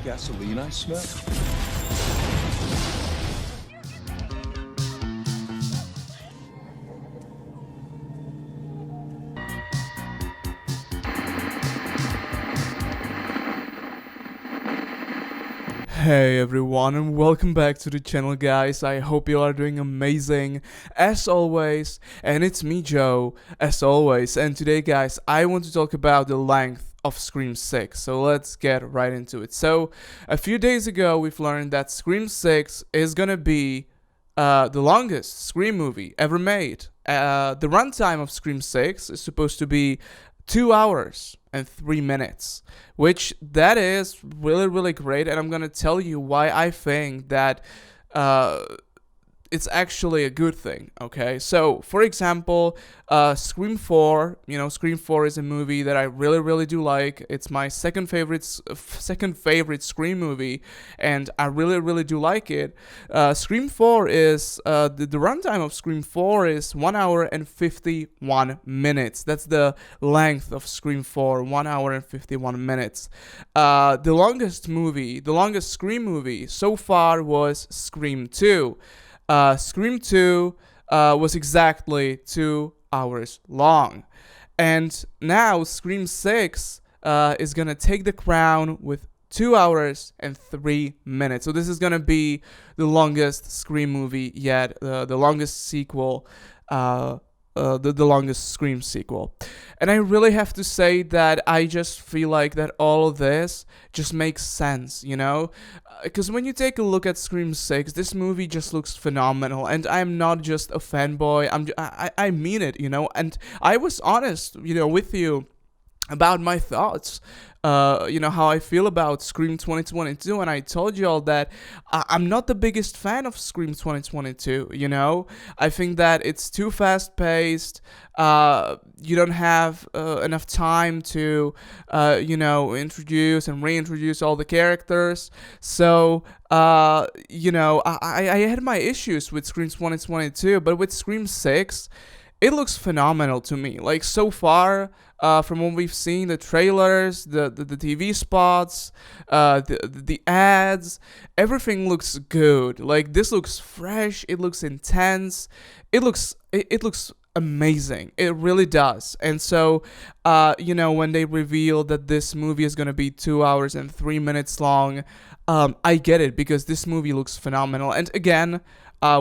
gasoline I smell? Hey everyone, and welcome back to the channel, guys. I hope you are doing amazing as always, and it's me, Joe, as always. And today, guys, I want to talk about the length of Scream 6. So let's get right into it. So a few days ago, we've learned that Scream 6 is gonna be the longest Scream movie ever made. The runtime of Scream 6 is supposed to be 2 hours and 3 minutes, which that is really great, and I'm gonna tell you why I think that it's actually a good thing. Okay, so for example, Scream 4. Scream 4 is a movie that I really do like. It's my second favorite Scream movie, and I really do like it. Scream 4 is the runtime of Scream 4 is 1 hour and 51 minutes. That's the length of Scream 4, 1 hour and 51 minutes. The longest Scream movie so far was Scream 2. Scream 2 was exactly 2 hours long. And now Scream 6 is going to take the crown with 2 hours and 3 minutes. So this is going to be the longest Scream movie yet, the longest sequel, the longest Scream sequel. And I really have to say that I just feel like that all of this just makes sense, because when you take a look at Scream 6, this movie just looks phenomenal, and I'm not just a fanboy. I mean it, and I was honest, with you about my thoughts, how I feel about Scream 2022, and I told you all that I'm not the biggest fan of Scream 2022. I think that it's too fast paced. You don't have enough time to, introduce and reintroduce all the characters. So, I had my issues with Scream 2022, but with Scream 6, it looks phenomenal to me. Like, so far, from what we've seen, the trailers, the TV spots, the ads, everything looks good. Like, this looks fresh. It looks intense. It looks amazing. It really does. And so, when they reveal that this movie is gonna be 2 hours and 3 minutes long, I get it, because this movie looks phenomenal. And again,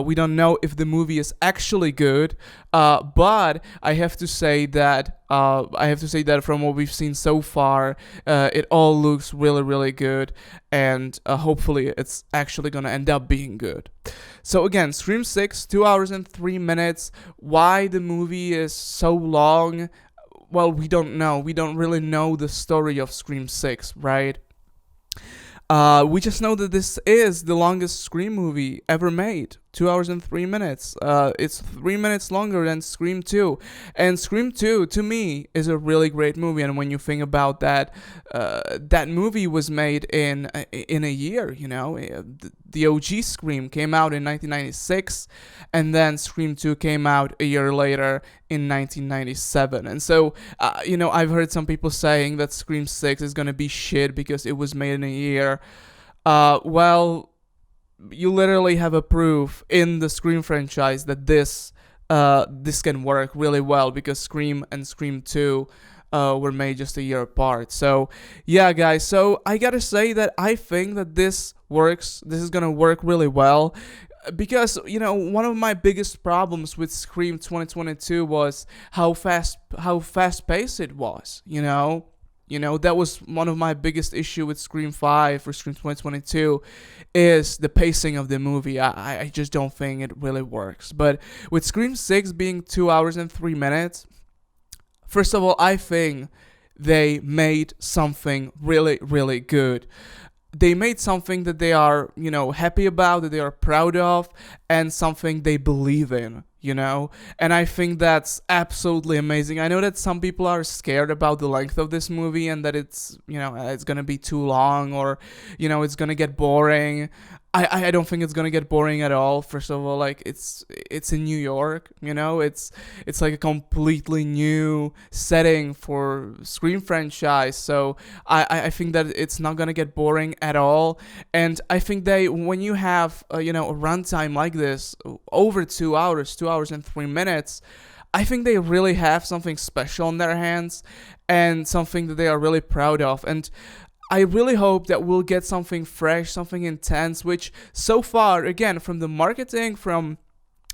we don't know if the movie is actually good, but I have to say that from what we've seen so far, it all looks really good, and hopefully it's actually gonna end up being good. So again, Scream 6, 2 hours and 3 minutes. Why the movie is so long? Well, we don't know. We don't really know the story of Scream 6, right? We just know that this is the longest Scream movie ever made. 2 hours and 3 minutes. It's 3 minutes longer than Scream 2. And Scream 2, to me, is a really great movie. And when you think about that, that movie was made in a year, The OG Scream came out in 1996, and then Scream 2 came out a year later in 1997. And so, I've heard some people saying that Scream 6 is gonna be shit because it was made in a year. Well, you literally have a proof in the Scream franchise that this can work really well, because Scream and Scream 2 were made just a year apart. So yeah, guys, so I gotta say that I think that this works. This is gonna work really well, because one of my biggest problems with Scream 2022 was how fast paced it was. That was one of my biggest issue with Scream 5 or Scream 2022, is the pacing of the movie. I just don't think it really works. But with Scream 6 being 2 hours and 3 minutes, first of all, I think they made something really good. They made something that they are, happy about, that they are proud of, and something they believe in. And I think that's absolutely amazing. I know that some people are scared about the length of this movie, and that it's gonna be too long, or it's gonna get boring. I don't think it's gonna get boring at all. First of all, like it's in New York, you know, it's like a completely new setting for Scream franchise. So I think that it's not gonna get boring at all. And I think they when you have you know, a runtime like this, over 2 hours, 2 hours and 3 minutes, I think they really have something special in their hands and something that they are really proud of. And I really hope that we'll get something fresh, something intense, which so far, again, from the marketing, from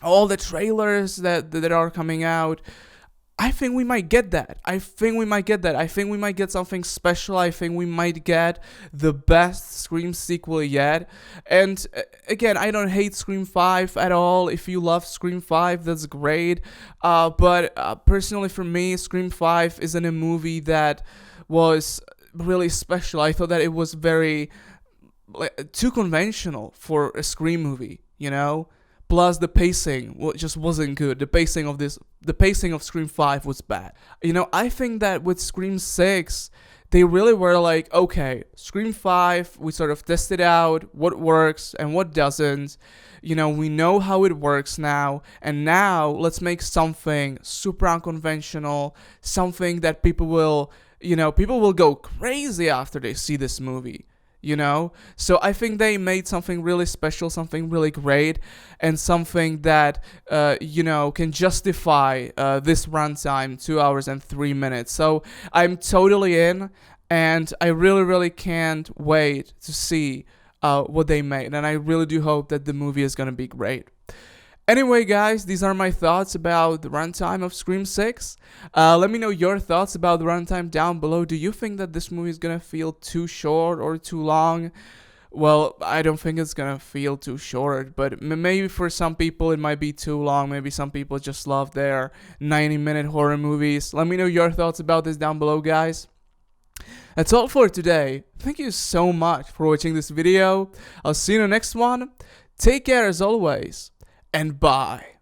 all the trailers that are coming out, I think we might get that. I think we might get that. I think we might get something special. I think we might get the best Scream sequel yet. And again, I don't hate Scream 5 at all. If you love Scream 5, that's great. But personally, for me, Scream 5 isn't a movie that was really special. I thought that it was very like too conventional for a Scream movie, you know. Plus the pacing just wasn't good. The pacing of Scream 5 was bad. You know, I think that with Scream 6, they really were like, okay, Scream 5, we sort of tested out what works and what doesn't. You know, we know how it works now, and now let's make something super unconventional, something that people will, you know, people will go crazy after they see this movie, you know? So I think they made something really special, something really great, and something that, you know, can justify this runtime, 2 hours and 3 minutes. So I'm totally in, and I really, really can't wait to see what they made. And I really do hope that the movie is going to be great. Anyway, guys, these are my thoughts about the runtime of Scream 6. Let me know your thoughts about the runtime down below. Do you think that this movie is going to feel too short or too long? Well, I don't think it's going to feel too short, but maybe for some people it might be too long. Maybe some people just love their 90-minute horror movies. Let me know your thoughts about this down below, guys. That's all for today. Thank you so much for watching this video. I'll see you in the next one. Take care as always. And bye.